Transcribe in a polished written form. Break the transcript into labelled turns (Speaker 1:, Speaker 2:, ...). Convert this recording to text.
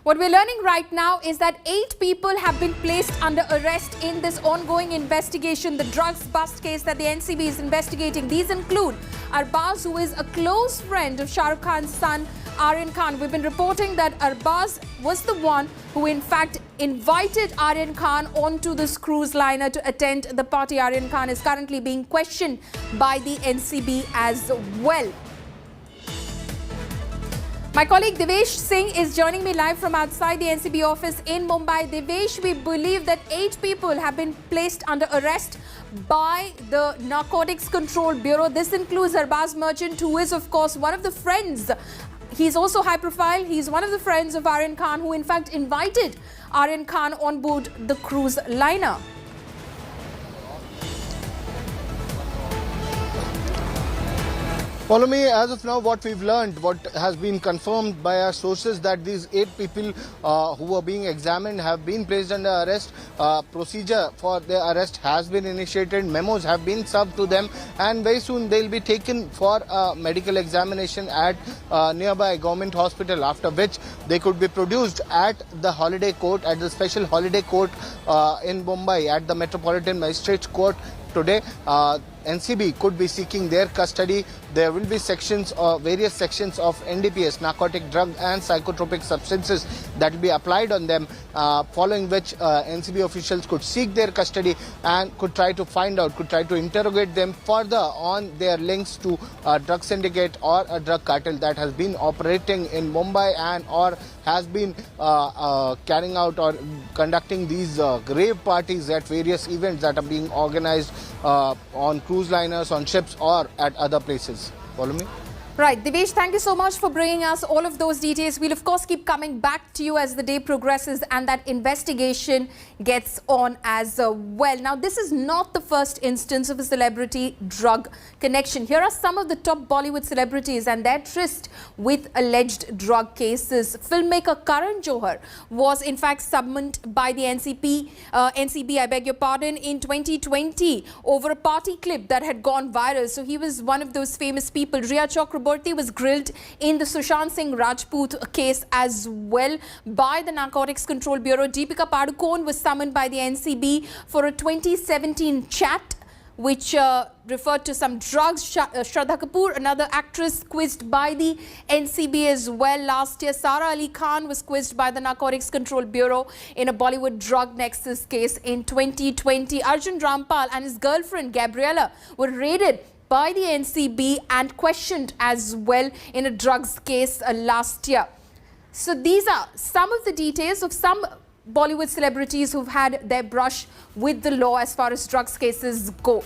Speaker 1: What we're learning right now is that 8 people have been placed under arrest in this ongoing investigation, the drugs bust case that the NCB is investigating. These include Arbaz, who is a close friend of Shah Rukh Khan's son, Aryan Khan. We've been reporting that Arbaz was the one who in fact invited Aryan Khan onto this cruise liner to attend the party. Aryan Khan is currently being questioned by the NCB as well. My colleague Devesh Singh is joining me live from outside the NCB office in Mumbai. Devesh, we believe that 8 people have been placed under arrest by the Narcotics Control Bureau. This includes Arbaz Merchant, who is of course one of the friends. He's also high profile. He's one of the friends of Aryan Khan, who in fact invited Aryan Khan on board the cruise liner.
Speaker 2: Follow me. As of now, what we've learned, what has been confirmed by our sources, that these 8 people who are being examined have been placed under arrest. Procedure for their arrest has been initiated. Memos have been served to them, and very soon they'll be taken for medical examination at nearby government hospital, after which they could be produced at the holiday court, at the special holiday court in Mumbai, at the Metropolitan Magistrates Court. Today, NCB could be seeking their custody. There will be sections, various sections of NDPS, narcotic drug and psychotropic substances, that will be applied on them, following which NCB officials could seek their custody and could try to find out, could try to interrogate them further on their links to a drug syndicate or a drug cartel that has been operating in Mumbai and or has been carrying out or conducting these rave parties at various events that are being organized on cruise liners, on ships or at other places. Follow me?
Speaker 1: Right, Devesh, thank you so much for bringing us all of those details. We'll of course keep coming back to you as the day progresses and that investigation gets on as well. Now, this is not the first instance of a celebrity drug connection. Here are some of the top Bollywood celebrities and their tryst with alleged drug cases. Filmmaker Karan Johar was in fact summoned by the NCB, I beg your pardon, in 2020 over a party clip that had gone viral. So he was one of those famous people. Rhea Chakraborty was grilled in the Sushant Singh Rajput case as well by the Narcotics Control Bureau. Deepika Padukone was summoned by the NCB for a 2017 chat which referred to some drugs. Shraddha Kapoor, another actress, quizzed by the NCB as well. Last year, Sara Ali Khan was quizzed by the Narcotics Control Bureau in a Bollywood drug nexus case in 2020. Arjun Rampal and his girlfriend Gabriella were raided by the NCB and questioned as well in a drugs case last year. So these are some of the details of some Bollywood celebrities who've had their brush with the law as far as drugs cases go.